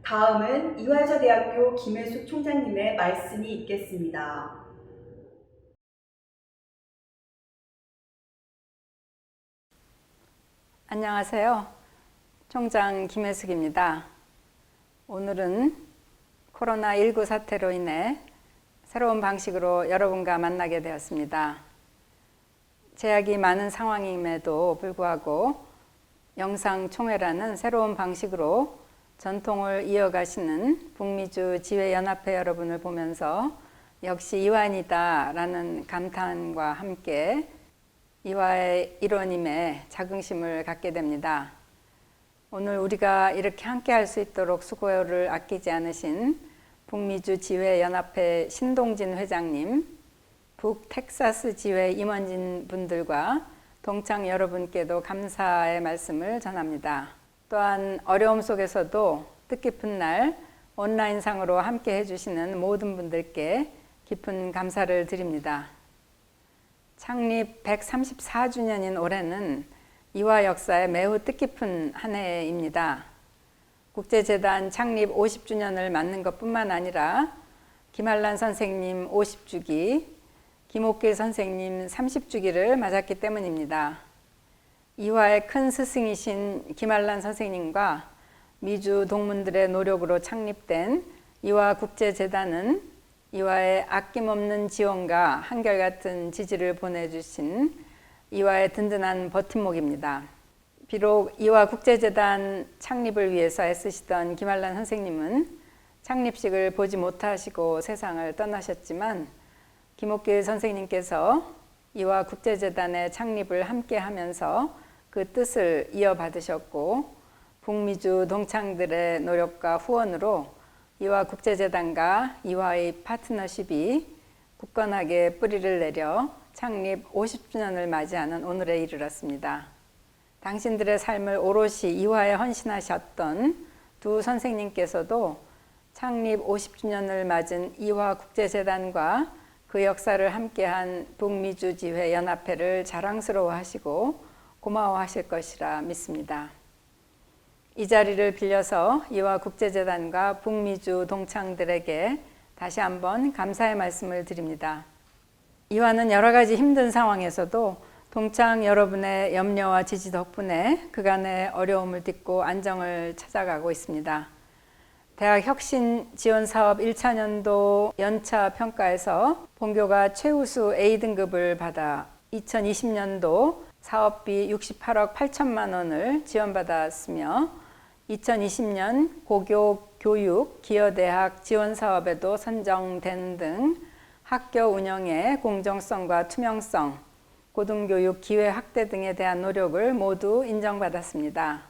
다음은 이화여자대학교 김혜숙 총장님의 말씀이 있겠습니다. 안녕하세요. 총장 김혜숙입니다. 오늘은 코로나19 사태로 인해 새로운 방식으로 여러분과 만나게 되었습니다. 제약이 많은 상황임에도 불구하고 영상총회라는 새로운 방식으로 전통을 이어가시는 북미주 지회연합회 여러분을 보면서 역시 이완이다라는 감탄과 함께 이화의 일원임에 자긍심을 갖게 됩니다. 오늘 우리가 이렇게 함께 할 수 있도록 수고를 아끼지 않으신 북미주 지회연합회 신동진 회장님, 북텍사스 지회 임원진 분들과 동창 여러분께도 감사의 말씀을 전합니다. 또한 어려움 속에서도 뜻깊은 날 온라인상으로 함께 해주시는 모든 분들께 깊은 감사를 드립니다. 창립 134주년인 올해는 이화 역사에 매우 뜻깊은 한 해입니다. 국제재단 창립 50주년을 맞는 것뿐만 아니라 김한란 선생님 50주기, 김옥길 선생님 30주기를 맞았기 때문입니다. 이화의 큰 스승이신 김한란 선생님과 미주 동문들의 노력으로 창립된 이화국제재단은 이화의 아낌없는 지원과 한결같은 지지를 보내주신 이화의 든든한 버팀목입니다. 비록 이화국제재단 창립을 위해서 애쓰시던 김한란 선생님은 창립식을 보지 못하시고 세상을 떠나셨지만 김옥길 선생님께서 이화국제재단의 창립을 함께 하면서 그 뜻을 이어받으셨고 북미주 동창들의 노력과 후원으로 이화국제재단과 이화의 파트너십이 굳건하게 뿌리를 내려 창립 50주년을 맞이하는 오늘에 이르렀습니다. 당신들의 삶을 오롯이 이화에 헌신하셨던 두 선생님께서도 창립 50주년을 맞은 이화국제재단과 그 역사를 함께한 북미주지회 연합회를 자랑스러워하시고 고마워하실 것이라 믿습니다. 이 자리를 빌려서 이화국제재단과 북미주 동창들에게 다시 한번 감사의 말씀을 드립니다. 이화는 여러 가지 힘든 상황에서도 동창 여러분의 염려와 지지 덕분에 그간의 어려움을 딛고 안정을 찾아가고 있습니다. 대학 혁신 지원 사업 1차년도 연차 평가에서 본교가 최우수 A등급을 받아 2020년도 사업비 68억 8천만 원을 지원받았으며 2020년 고교 교육 기여대학 지원 사업에도 선정되는 등 학교 운영의 공정성과 투명성, 고등교육 기회 확대 등에 대한 노력을 모두 인정받았습니다.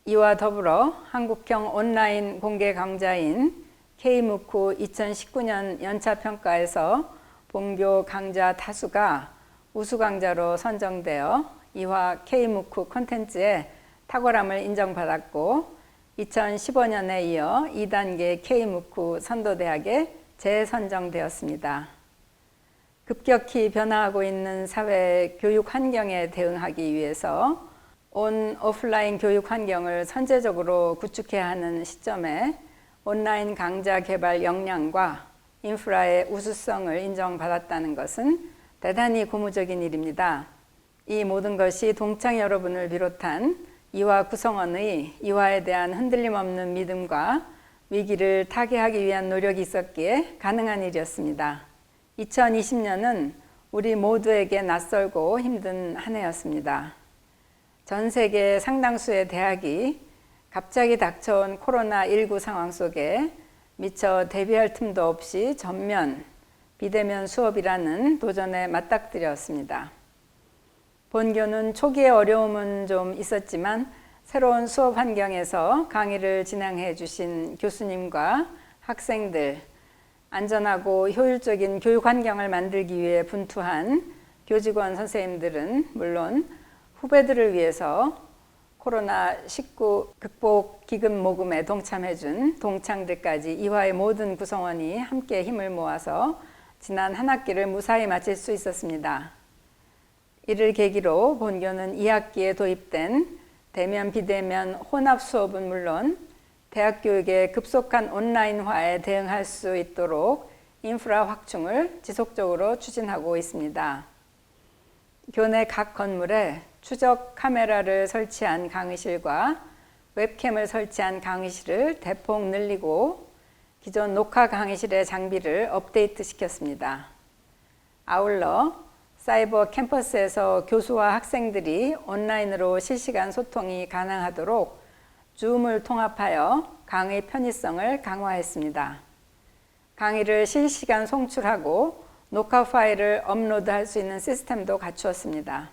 이와 더불어 한국형 온라인 공개 강좌인 K무크 2019년 연차평가에서 본교 강좌 다수가 우수 강좌로 선정되어 이화 K무크 콘텐츠에 탁월함을 인정받았고 2015년에 이어 2단계 K무크 선도대학에 재선정되었습니다. 급격히 변화하고 있는 사회 교육 환경에 대응하기 위해서 온 오프라인 교육 환경을 선제적으로 구축해야 하는 시점에 온라인 강좌 개발 역량과 인프라의 우수성을 인정받았다는 것은 대단히 고무적인 일입니다. 이 모든 것이 동창 여러분을 비롯한 이화 구성원의 이화에 대한 흔들림 없는 믿음과 위기를 타개하기 위한 노력이 있었기에 가능한 일이었습니다. 2020년은 우리 모두에게 낯설고 힘든 한 해였습니다. 전 세계 상당수의 대학이 갑자기 닥쳐온 코로나19 상황 속에 미처 대비할 틈도 없이 전면, 비대면 수업이라는 도전에 맞닥뜨렸습니다. 본교는 초기의 어려움은 좀 있었지만 새로운 수업 환경에서 강의를 진행해 주신 교수님과 학생들, 안전하고 효율적인 교육 환경을 만들기 위해 분투한 교직원 선생님들은 물론 후배들을 위해서 코로나19 극복 기금 모금에 동참해 준 동창들까지 이화의 모든 구성원이 함께 힘을 모아서 지난 한 학기를 무사히 마칠 수 있었습니다. 이를 계기로 본교는 2학기에 도입된 대면 비대면 혼합 수업은 물론 대학 교육의 급속한 온라인화에 대응할 수 있도록 인프라 확충을 지속적으로 추진하고 있습니다. 교내 각 건물에 추적 카메라를 설치한 강의실과 웹캠을 설치한 강의실을 대폭 늘리고 기존 녹화 강의실의 장비를 업데이트 시켰습니다. 아울러 사이버 캠퍼스에서 교수와 학생들이 온라인으로 실시간 소통이 가능하도록 줌을 통합하여 강의 편의성을 강화했습니다. 강의를 실시간 송출하고 녹화 파일을 업로드할 수 있는 시스템도 갖추었습니다.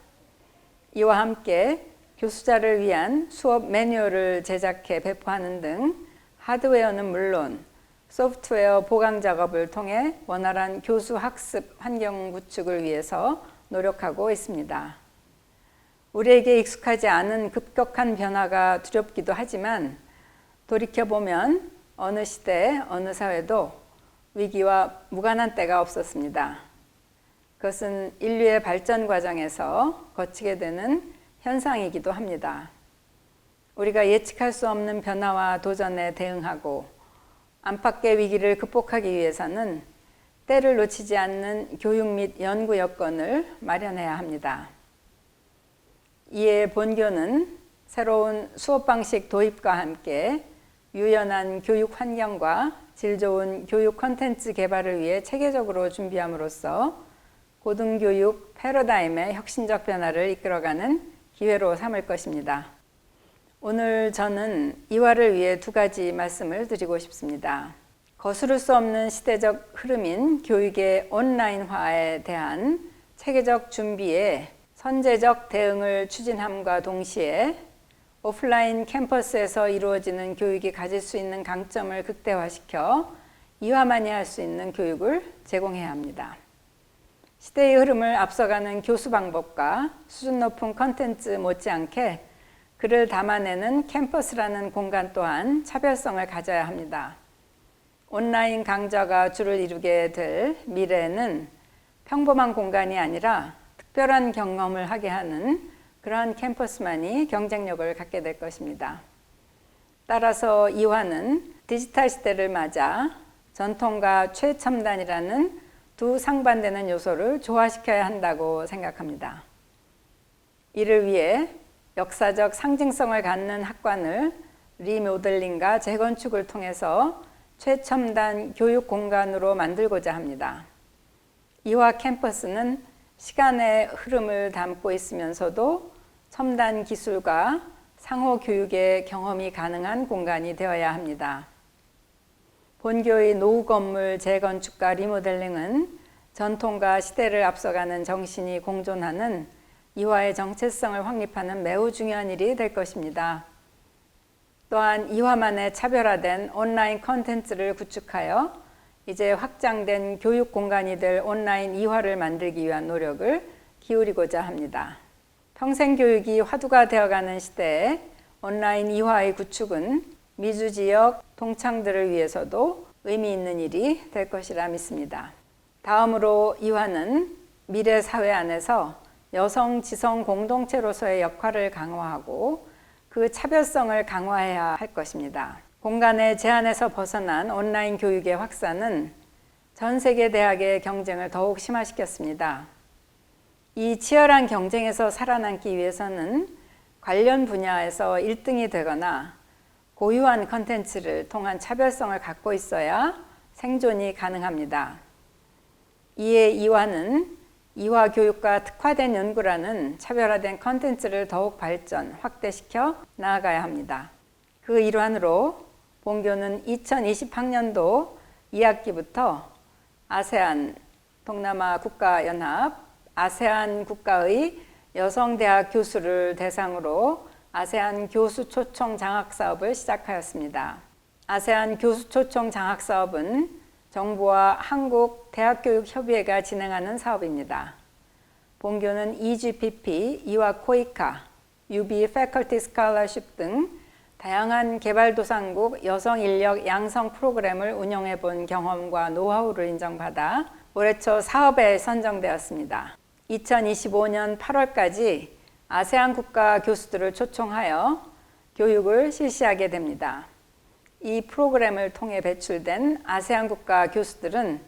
이와 함께 교수자를 위한 수업 매뉴얼을 제작해 배포하는 등 하드웨어는 물론 소프트웨어 보강 작업을 통해 원활한 교수 학습 환경 구축을 위해서 노력하고 있습니다. 우리에게 익숙하지 않은 급격한 변화가 두렵기도 하지만 돌이켜보면 어느 시대, 어느 사회도 위기와 무관한 때가 없었습니다. 그것은 인류의 발전 과정에서 거치게 되는 현상이기도 합니다. 우리가 예측할 수 없는 변화와 도전에 대응하고 안팎의 위기를 극복하기 위해서는 때를 놓치지 않는 교육 및 연구 여건을 마련해야 합니다. 이에 본교는 새로운 수업 방식 도입과 함께 유연한 교육 환경과 질 좋은 교육 콘텐츠 개발을 위해 체계적으로 준비함으로써 고등교육 패러다임의 혁신적 변화를 이끌어가는 기회로 삼을 것입니다. 오늘 저는 이화를 위해 두 가지 말씀을 드리고 싶습니다. 거스를 수 없는 시대적 흐름인 교육의 온라인화에 대한 체계적 준비에 선제적 대응을 추진함과 동시에 오프라인 캠퍼스에서 이루어지는 교육이 가질 수 있는 강점을 극대화시켜 이화만이 할 수 있는 교육을 제공해야 합니다. 시대의 흐름을 앞서가는 교수 방법과 수준 높은 컨텐츠 못지않게 그를 담아내는 캠퍼스라는 공간 또한 차별성을 가져야 합니다. 온라인 강좌가 주를 이루게 될 미래에는 평범한 공간이 아니라 특별한 경험을 하게 하는 그러한 캠퍼스만이 경쟁력을 갖게 될 것입니다. 따라서 이화는 디지털 시대를 맞아 전통과 최첨단이라는 두 상반되는 요소를 조화시켜야 한다고 생각합니다. 이를 위해 역사적 상징성을 갖는 학관을 리모델링과 재건축을 통해서 최첨단 교육 공간으로 만들고자 합니다. 이화 캠퍼스는 시간의 흐름을 담고 있으면서도 첨단 기술과 상호 교육의 경험이 가능한 공간이 되어야 합니다. 본교의 노후 건물 재건축과 리모델링은 전통과 시대를 앞서가는 정신이 공존하는 이화의 정체성을 확립하는 매우 중요한 일이 될 것입니다. 또한 이화만의 차별화된 온라인 콘텐츠를 구축하여 이제 확장된 교육 공간이 될 온라인 이화를 만들기 위한 노력을 기울이고자 합니다. 평생 교육이 화두가 되어가는 시대에 온라인 이화의 구축은 미주 지역 동창들을 위해서도 의미 있는 일이 될 것이라 믿습니다. 다음으로 이화는 미래 사회 안에서 여성 지성 공동체로서의 역할을 강화하고 그 차별성을 강화해야 할 것입니다. 공간의 제한에서 벗어난 온라인 교육의 확산은 전 세계 대학의 경쟁을 더욱 심화시켰습니다. 이 치열한 경쟁에서 살아남기 위해서는 관련 분야에서 1등이 되거나 고유한 컨텐츠를 통한 차별성을 갖고 있어야 생존이 가능합니다. 이에 이화는 이화 교육과 특화된 연구라는 차별화된 컨텐츠를 더욱 발전, 확대시켜 나아가야 합니다. 그 일환으로 본교는 2020학년도 2학기부터 아세안, 동남아 국가연합, 아세안 국가의 여성대학 교수를 대상으로 아세안 교수 초청 장학 사업을 시작하였습니다. 아세안 교수 초청 장학 사업은 정부와 한국 대학교육협의회가 진행하는 사업입니다. 본교는 EGPP, 이화 코이카, UB Faculty Scholarship 등 다양한 개발도상국 여성 인력 양성 프로그램을 운영해 본 경험과 노하우를 인정받아 올해 초 사업에 선정되었습니다. 2025년 8월까지 아세안 국가 교수들을 초청하여 교육을 실시하게 됩니다. 이 프로그램을 통해 배출된 아세안 국가 교수들은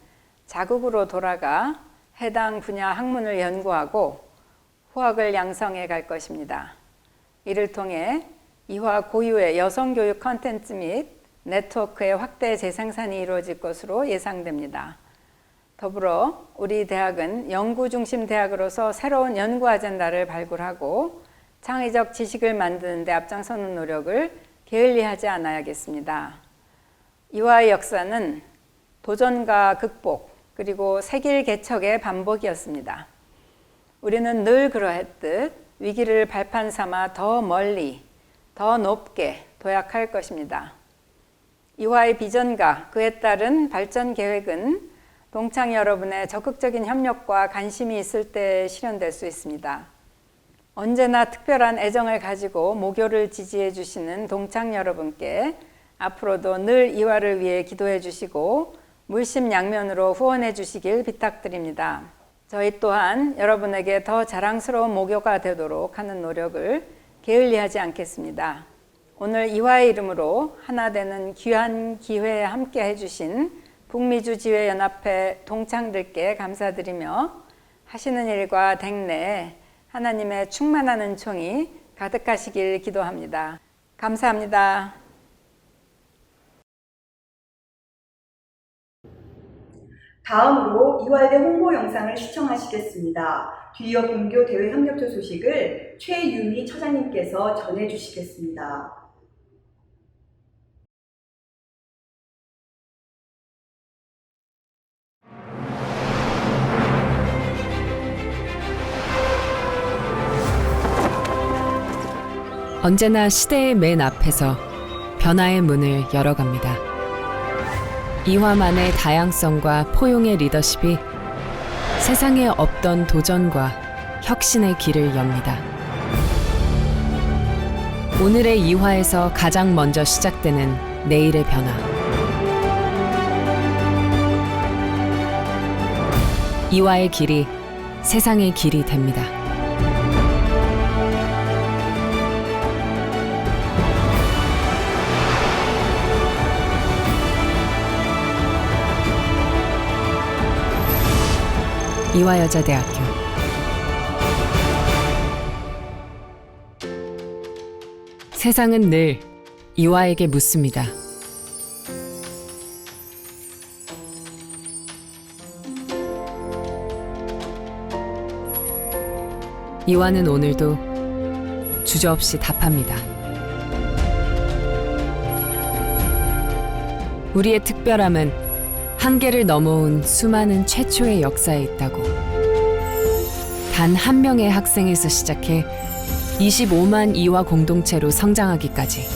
자국으로 돌아가 해당 분야 학문을 연구하고 후학을 양성해 갈 것입니다. 이를 통해 이화 고유의 여성교육 콘텐츠 및 네트워크의 확대 재생산이 이루어질 것으로 예상됩니다. 더불어 우리 대학은 연구 중심 대학으로서 새로운 연구 아젠다를 발굴하고 창의적 지식을 만드는 데 앞장서는 노력을 게을리하지 않아야겠습니다. 이화의 역사는 도전과 극복 그리고 새길 개척의 반복이었습니다. 우리는 늘 그러했듯 위기를 발판 삼아 더 멀리, 더 높게 도약할 것입니다. 이화의 비전과 그에 따른 발전 계획은 동창 여러분의 적극적인 협력과 관심이 있을 때 실현될 수 있습니다. 언제나 특별한 애정을 가지고 모교를 지지해 주시는 동창 여러분께 앞으로도 늘 이화를 위해 기도해 주시고 물심양면으로 후원해 주시길 부탁드립니다. 저희 또한 여러분에게 더 자랑스러운 모교가 되도록 하는 노력을 게을리하지 않겠습니다. 오늘 이화의 이름으로 하나 되는 귀한 기회에 함께 해주신 북미주 지회연합회 동창들께 감사드리며 하시는 일과 댁내에 하나님의 충만한 은총이 가득하시길 기도합니다. 감사합니다. 다음으로 이화여대 홍보 영상을 시청하시겠습니다. 뒤이어 본교 대외 협력처 소식을 최유미 처장님께서 전해주시겠습니다. 언제나 시대의 맨 앞에서 변화의 문을 열어갑니다. 이화만의 다양성과 포용의 리더십이 세상에 없던 도전과 혁신의 길을 엽니다. 오늘의 이화에서 가장 먼저 시작되는 내일의 변화. 이화의 길이 세상의 길이 됩니다. 이화여자대학교. 세상은 늘 이화에게 묻습니다. 이화는 오늘도 주저없이 답합니다. 우리의 특별함은 한계를 넘어온 수많은 최초의 역사에 있다고. 단 한 명의 학생에서 시작해 25만 이화 공동체로 성장하기까지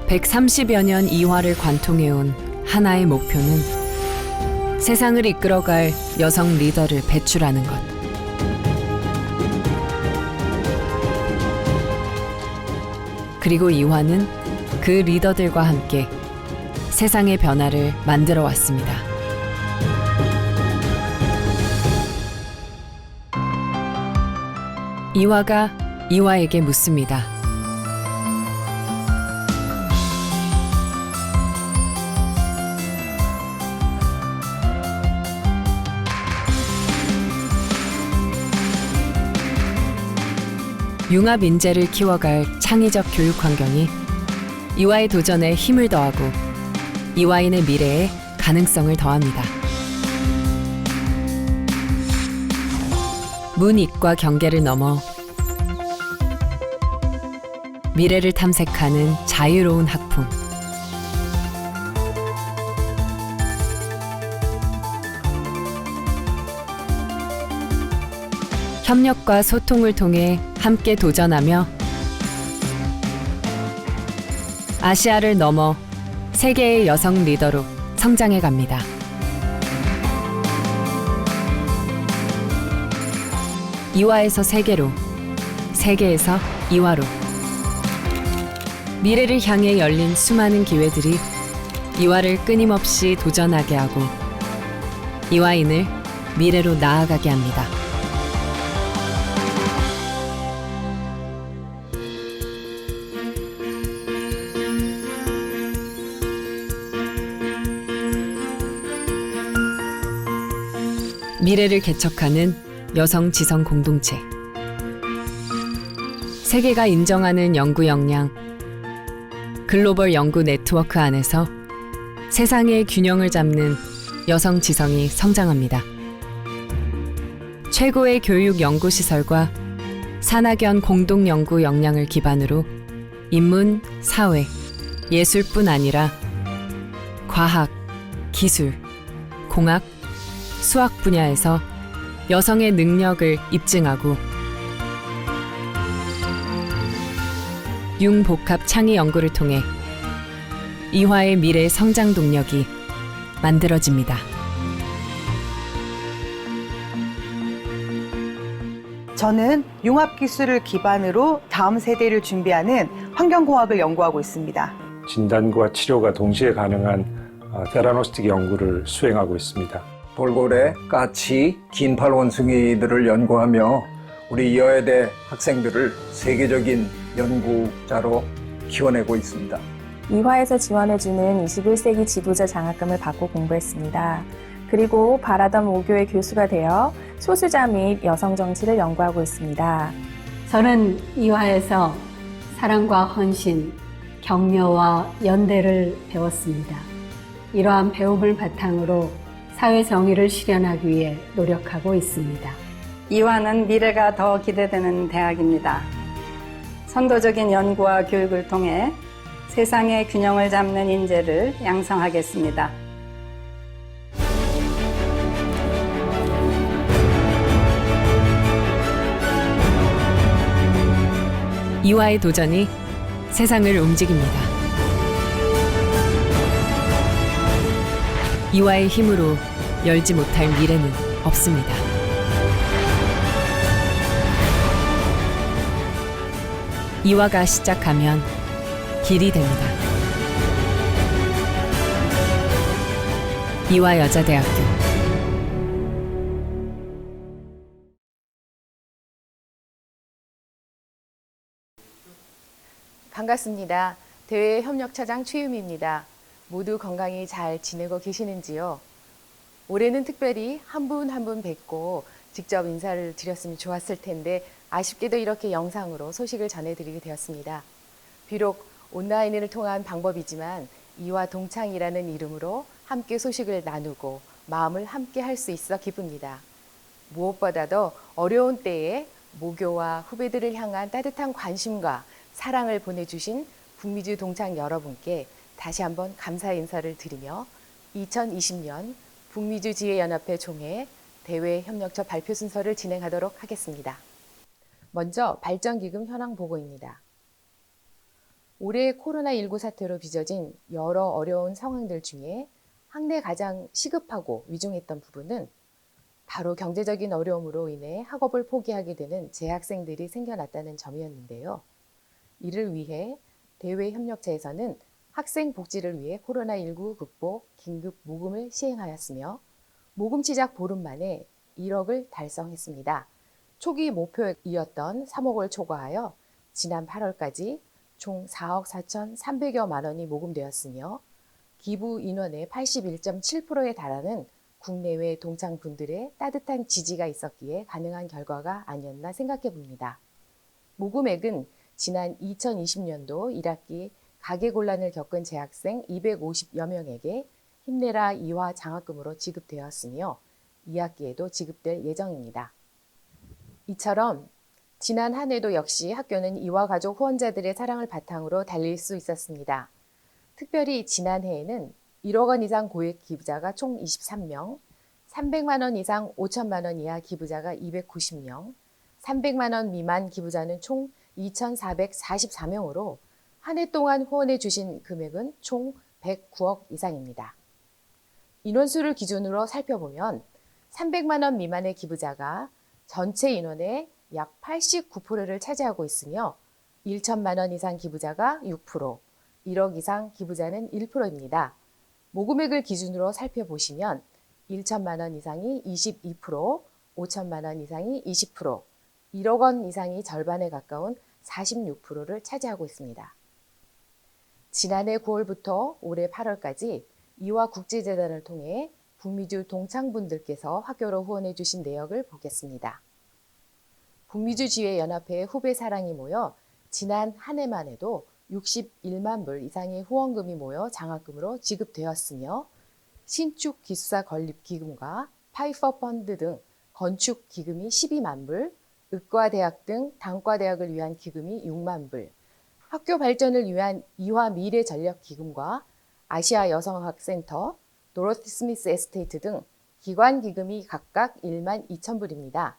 130여 년 이화를 관통해온 하나의 목표는 세상을 이끌어갈 여성 리더를 배출하는 것. 그리고 이화는 그 리더들과 함께 세상의 변화를 만들어 왔습니다. 이화가 이화에게 묻습니다. 융합 인재를 키워갈 창의적 교육 환경이 이화의 도전에 힘을 더하고 이화인의 미래에 가능성을 더합니다. 문이과 경계를 넘어 미래를 탐색하는 자유로운 학풍. 협력과 소통을 통해 함께 도전하며 아시아를 넘어 세계의 여성 리더로 성장해 갑니다. 이화에서 세계로, 세계에서 이화로. 미래를 향해 열린 수많은 기회들이 이화를 끊임없이 도전하게 하고 이화인을 미래로 나아가게 합니다. 미래를 개척하는 여성 지성 공동체. 세계가 인정하는 연구 역량, 글로벌 연구 네트워크 안에서 세상의 균형을 잡는 여성 지성이 성장합니다. 최고의 교육 연구시설과 산학연 공동 연구 역량을 기반으로 인문, 사회, 예술뿐 아니라 과학, 기술, 공학, 수학 분야에서 여성의 능력을 입증하고 융복합 창의 연구를 통해 이화의 미래 성장 동력이 만들어집니다. 저는 융합기술을 기반으로 다음 세대를 준비하는 환경공학을 연구하고 있습니다. 진단과 치료가 동시에 가능한 테라노스틱 연구를 수행하고 있습니다. 돌고래, 까치, 긴팔 원숭이들을 연구하며 우리 이화여대 학생들을 세계적인 연구자로 키워내고 있습니다. 이화에서 지원해주는 21세기 지도자 장학금을 받고 공부했습니다. 그리고 바라던 모교의 교수가 되어 소수자 및 여성 정치를 연구하고 있습니다. 저는 이화에서 사랑과 헌신, 격려와 연대를 배웠습니다. 이러한 배움을 바탕으로 사회 정의를 실현하기 위해 노력하고 있습니다. 이화는 미래가 더 기대되는 대학입니다. 선도적인 연구와 교육을 통해 세상의 균형을 잡는 인재를 양성하겠습니다. 이화의 도전이 세상을 움직입니다. 이화의 힘으로 열지 못할 미래는 없습니다. 이화가 시작하면 길이 됩니다. 이화여자대학교 반갑습니다. 대외 협력차장 최유미입니다. 모두 건강히 잘 지내고 계시는지요? 올해는 특별히 한 분 한 분 뵙고 직접 인사를 드렸으면 좋았을 텐데 아쉽게도 이렇게 영상으로 소식을 전해드리게 되었습니다. 비록 온라인을 통한 방법이지만 이화 동창이라는 이름으로 함께 소식을 나누고 마음을 함께 할 수 있어 기쁩니다. 무엇보다도 어려운 때에 모교와 후배들을 향한 따뜻한 관심과 사랑을 보내주신 북미주 동창 여러분께 다시 한번 감사 인사를 드리며 2020년 북미주 지혜연합회 총회 대외 협력처 발표 순서를 진행하도록 하겠습니다. 먼저 발전기금 현황 보고입니다. 올해 코로나19 사태로 빚어진 여러 어려운 상황들 중에 학내 가장 시급하고 위중했던 부분은 바로 경제적인 어려움으로 인해 학업을 포기하게 되는 재학생들이 생겨났다는 점이었는데요. 이를 위해 대외협력처에서는 학생 복지를 위해 코로나19 극복 긴급 모금을 시행하였으며 모금 시작 보름 만에 1억을 달성했습니다. 초기 목표이었던 3억을 초과하여 지난 8월까지 총 4억 4,300여만 원이 모금되었으며 기부 인원의 81.7%에 달하는 국내외 동창분들의 따뜻한 지지가 있었기에 가능한 결과가 아니었나 생각해 봅니다. 모금액은 지난 2020년도 1학기 가계곤란을 겪은 재학생 250여 명에게 힘내라 이화 장학금으로 지급되었으며 2학기에도 지급될 예정입니다. 이처럼 지난 한 해도 역시 학교는 이화 가족 후원자들의 사랑을 바탕으로 달릴 수 있었습니다. 특별히 지난해에는 1억 원 이상 고액 기부자가 총 23명, 300만 원 이상 5천만 원 이하 기부자가 290명, 300만 원 미만 기부자는 총 2,444명으로 한 해 동안 후원해 주신 금액은 총 109억 이상입니다. 인원수를 기준으로 살펴보면 300만 원 미만의 기부자가 전체 인원의 약 89%를 차지하고 있으며 1천만 원 이상 기부자가 6%, 1억 이상 기부자는 1%입니다. 모금액을 기준으로 살펴보시면 1천만 원 이상이 22%, 5천만 원 이상이 20%, 1억 원 이상이 절반에 가까운 46%를 차지하고 있습니다. 지난해 9월부터 올해 8월까지 이화 국제재단을 통해 북미주 동창분들께서 학교로 후원해 주신 내역을 보겠습니다. 북미주 지회연합회 후배 사랑이 모여 지난 한 해만 해도 61만 불 이상의 후원금이 모여 장학금으로 지급되었으며 신축 기숙사 건립 기금과 파이퍼 펀드 등 건축 기금이 12만 불, 의과대학 등 단과대학을 위한 기금이 6만 불, 학교 발전을 위한 이화 미래전력 기금과 아시아 여성학센터, 도로티 스미스 에스테이트 등 기관 기금이 각각 1만 2천 불입니다.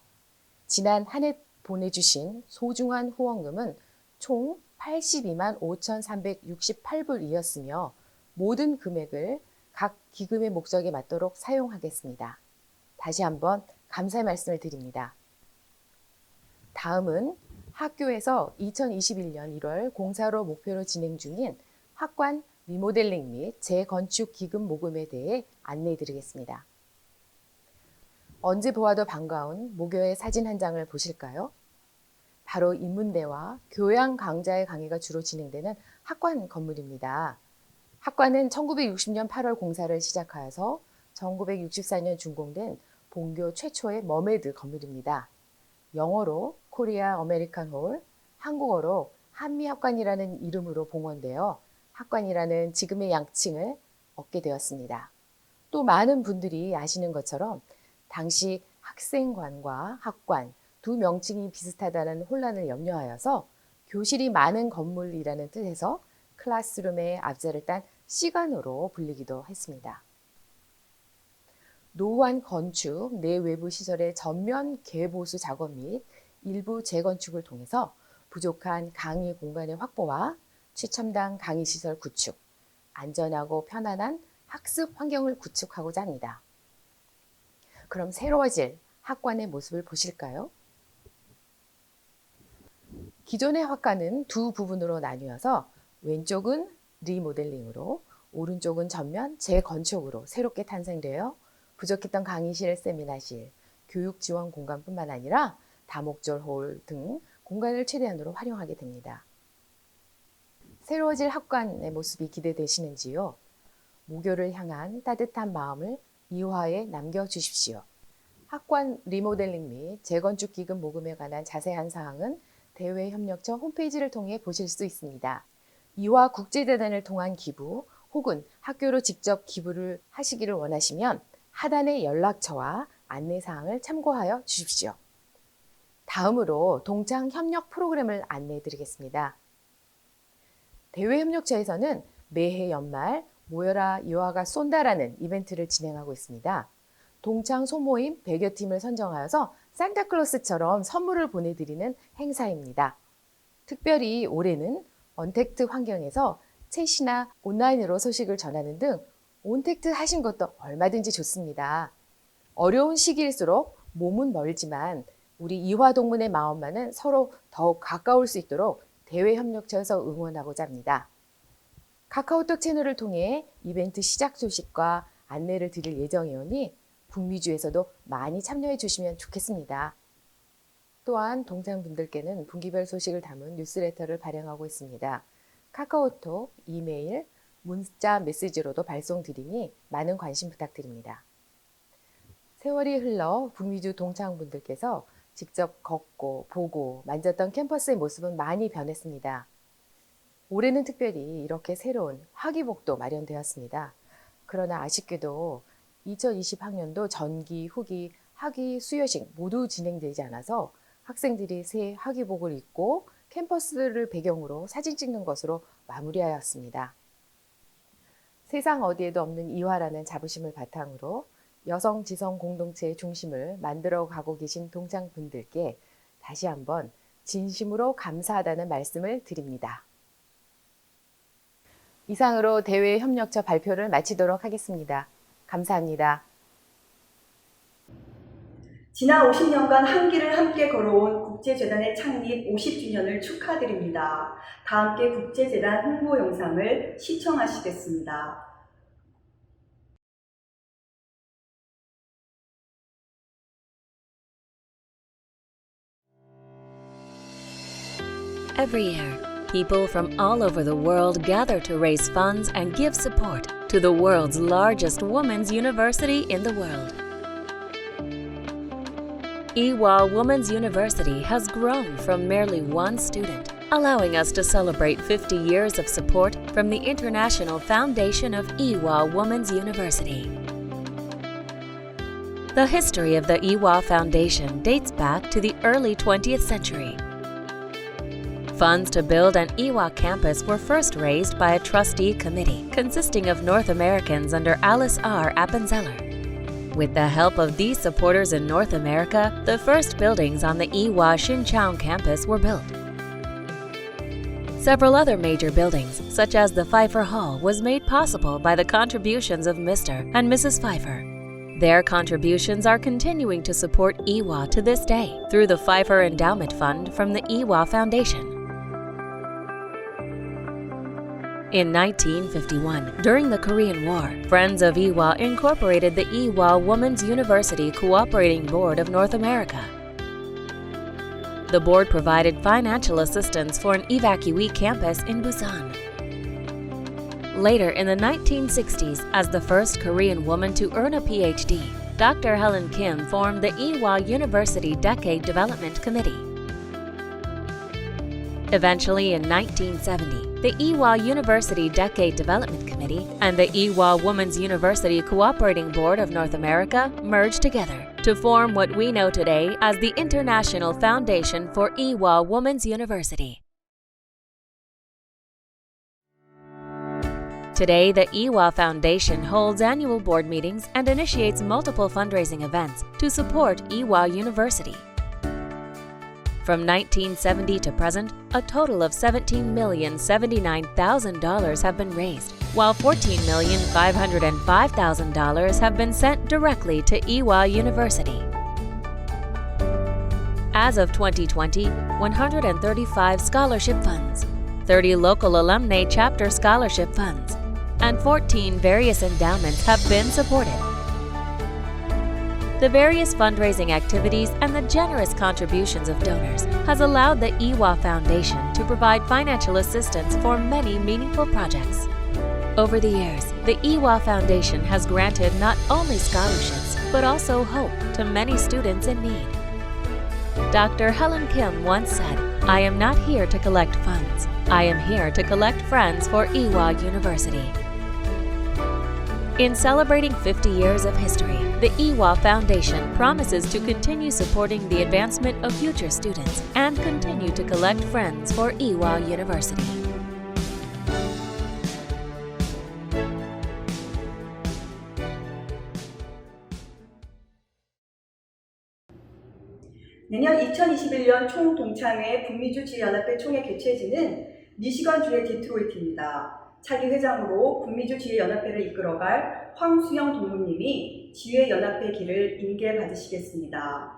지난 한 해 보내주신 소중한 후원금은 총 82만 5,368불이었으며 모든 금액을 각 기금의 목적에 맞도록 사용하겠습니다. 다시 한번 감사의 말씀을 드립니다. 다음은 학교에서 2021년 1월 공사로 목표로 진행 중인 학관 리모델링 및 재건축 기금 모금에 대해 안내해 드리겠습니다. 언제 보아도 반가운 모교의 사진 한 장을 보실까요? 바로 인문대와 교양 강좌의 강의가 주로 진행되는 학관 건물입니다. 학관은 1960년 8월 공사를 시작하여서 1964년 준공된 본교 최초의 머메드 건물입니다. 영어로 코리아 어메리칸 홀, 한국어로 한미학관이라는 이름으로 봉헌되어 학관이라는 지금의 양칭을 얻게 되었습니다. 또 많은 분들이 아시는 것처럼 당시 학생관과 학관 두 명칭이 비슷하다는 혼란을 염려하여서 교실이 많은 건물이라는 뜻에서 클래스룸의 앞자를 딴 C관으로 불리기도 했습니다. 노후한 건축, 내외부 시설의 전면 개보수 작업 및 일부 재건축을 통해서 부족한 강의 공간의 확보와 최첨단 강의시설 구축, 안전하고 편안한 학습 환경을 구축하고자 합니다. 그럼 새로워질 학관의 모습을 보실까요? 기존의 학관은 두 부분으로 나뉘어서 왼쪽은 리모델링으로 오른쪽은 전면 재건축으로 새롭게 탄생되어 부족했던 강의실, 세미나실, 교육 지원 공간뿐만 아니라 다목적 홀 등 공간을 최대한으로 활용하게 됩니다. 새로워질 학관의 모습이 기대되시는지요? 모교를 향한 따뜻한 마음을 이화에 남겨주십시오. 학관 리모델링 및 재건축 기금 모금에 관한 자세한 사항은 대외협력처 홈페이지를 통해 보실 수 있습니다. 이화 국제재단을 통한 기부 혹은 학교로 직접 기부를 하시기를 원하시면 하단의 연락처와 안내사항을 참고하여 주십시오. 다음으로 동창 협력 프로그램을 안내해 드리겠습니다. 대외협력처에서는 매해 연말 모여라 이화가 쏜다라는 이벤트를 진행하고 있습니다. 동창 소모임 100여 팀을 선정하여서 산타클로스처럼 선물을 보내드리는 행사입니다. 특별히 올해는 언택트 환경에서 챗이나 온라인으로 소식을 전하는 등 온택트 하신 것도 얼마든지 좋습니다. 어려운 시기일수록 몸은 멀지만 우리 이화동문의 마음만은 서로 더욱 가까울 수 있도록 대외협력처에서 응원하고자 합니다. 카카오톡 채널을 통해 이벤트 시작 소식과 안내를 드릴 예정이오니 북미주에서도 많이 참여해 주시면 좋겠습니다. 또한 동창분들께는 분기별 소식을 담은 뉴스레터를 발행하고 있습니다. 카카오톡, 이메일, 문자 메시지로도 발송드리니 많은 관심 부탁드립니다. 세월이 흘러 북미주 동창분들께서 직접 걷고 보고 만졌던 캠퍼스의 모습은 많이 변했습니다. 올해는 특별히 이렇게 새로운 학위복도 마련되었습니다. 그러나 아쉽게도 2020학년도 전기, 후기, 학위 수여식 모두 진행되지 않아서 학생들이 새 학위복을 입고 캠퍼스를 배경으로 사진 찍는 것으로 마무리하였습니다. 세상 어디에도 없는 이화라는 자부심을 바탕으로 여성 지성 공동체의 중심을 만들어 가고 계신 동창분들께 다시 한번 진심으로 감사하다는 말씀을 드립니다. 이상으로 대외협력처 발표를 마치도록 하겠습니다. 감사합니다. 지난 50년간 한 길을 함께 걸어온 국제재단의 창립 50주년을 축하드립니다. 다 함께 국제재단 홍보 영상을 시청하시겠습니다. Every year, people from all over the world gather to raise funds and give support to the world's largest women's university in the world. Ewha Women's University has grown from merely one student, allowing us to celebrate 50 years of support from the International Foundation of Ewha Women's University. The history of the Ewha Foundation dates back to the early 20th century. Funds to build an Ewha campus were first raised by a trustee committee consisting of North Americans under Alice R. Appenzeller. With the help of these supporters in North America, the first buildings on the Ewha Shincheon campus were built. Several other major buildings, such as the Pfeiffer Hall, was made possible by the contributions of Mr. and Mrs. Pfeiffer. Their contributions are continuing to support Ewha to this day through the Pfeiffer Endowment Fund from the Ewha Foundation. In 1951, during the Korean War, Friends of Ewha incorporated the Ewha Women's University Cooperating Board of North America. The board provided financial assistance for an evacuee campus in Busan. Later in the 1960s, as the first Korean woman to earn a PhD, Dr. Helen Kim formed the Ewha University Decade Development Committee. Eventually, in 1970, the Ewha University Decade Development Committee and the Ewha Women's University Cooperating Board of North America merged together to form what we know today as the International Foundation for Ewha Women's University. Today, the Ewha Foundation holds annual board meetings and initiates multiple fundraising events to support Ewha University. From 1970 to present, a total of $17,079,000 have been raised, while $14,505,000 have been sent directly to Ewha University. As of 2020, 135 scholarship funds, 30 local alumni chapter scholarship funds, and 14 various endowments have been supported. The various fundraising activities and the generous contributions of donors has allowed the Ewha Foundation to provide financial assistance for many meaningful projects. Over the years, the Ewha Foundation has granted not only scholarships, but also hope to many students in need. Dr. Helen Kim once said, "I am not here to collect funds. I am here to collect friends for Ewha University." In celebrating 50 years of history, the Ewha Foundation promises to continue supporting the advancement of future students and continue to collect friends for Ewha University. 내년 2021년 총동창회 북미주 지혜연합회 총회 개최지는 미시건주의 디트로이트입니다. 차기 회장으로 북미주 지혜연합회를 이끌어갈 황수영 동무님이 지혜연합회 길을 인계받으시겠습니다.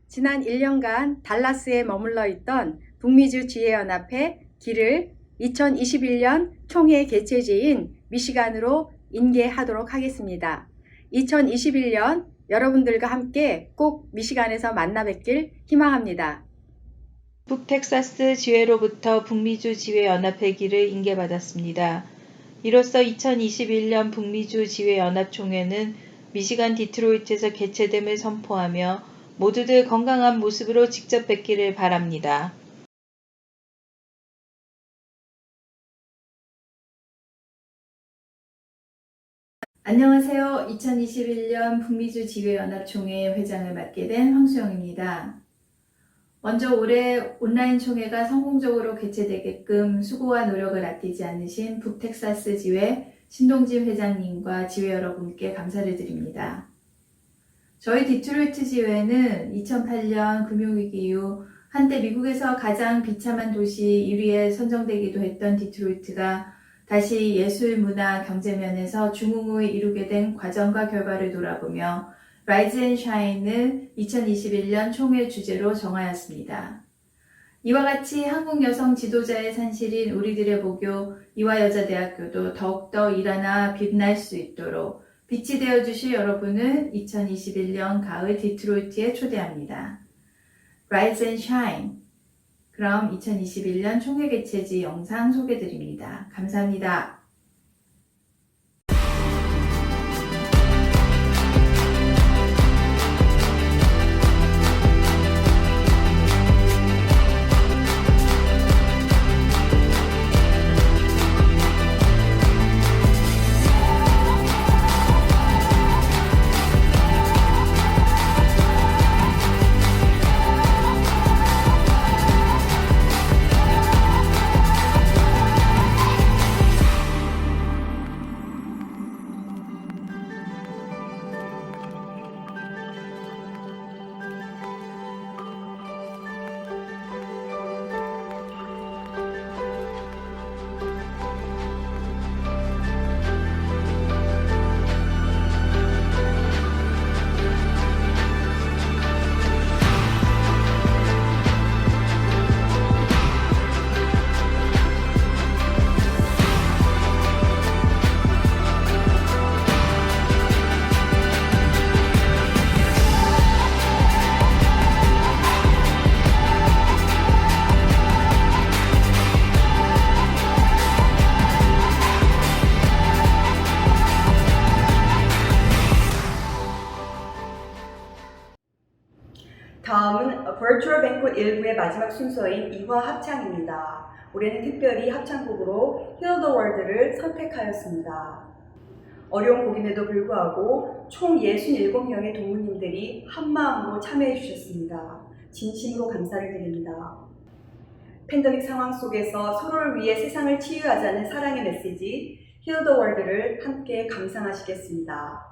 지난 1년간 달라스에 머물러 있던 북미주 지혜연합회 길을 2021년 총회 개최지인 미시간으로 인계하도록 하겠습니다. 2021년 여러분들과 함께 꼭 미시간에서 만나 뵙길 희망합니다. 북텍사스 지회로부터 북미주 지회연합회 길을 인계받았습니다. 이로써 2021년 북미주 지회연합총회는 미시간 디트로이트에서 개최됨을 선포하며 모두들 건강한 모습으로 직접 뵙기를 바랍니다. 안녕하세요. 2021년 북미주 지회연합총회 회장을 맡게 된 황수영입니다. 먼저 올해 온라인 총회가 성공적으로 개최되게끔 수고와 노력을 아끼지 않으신 북텍사스 지회 신동진 회장님과 지회 여러분께 감사를 드립니다. 저희 디트로이트 지회는 2008년 금융위기 이후 한때 미국에서 가장 비참한 도시 1위에 선정되기도 했던 디트로이트가 다시 예술, 문화, 경제 면에서 중흥을 이루게 된 과정과 결과를 돌아보며 Rise and Shine을 2021년 총회 주제로 정하였습니다. 이와 같이 한국 여성 지도자의 산실인 우리들의 보교 이화여자대학교도 더욱더 일어나 빛날 수 있도록 빛이 되어주실 여러분을 2021년 가을 디트로이트에 초대합니다. Rise and Shine. 그럼 2021년 총회 개최지 영상 소개드립니다. 감사합니다. 다음은 Virtual Banquet 1부의 마지막 순서인 2화 합창입니다. 올해는 특별히 합창곡으로 Heal the World를 선택하였습니다. 어려운 곡임에도 불구하고 총 67명의 동무님들이 한마음으로 참여해 주셨습니다. 진심으로 감사를 드립니다. 팬데믹 상황 속에서 서로를 위해 세상을 치유하자는 사랑의 메시지 Heal the World를 함께 감상하시겠습니다.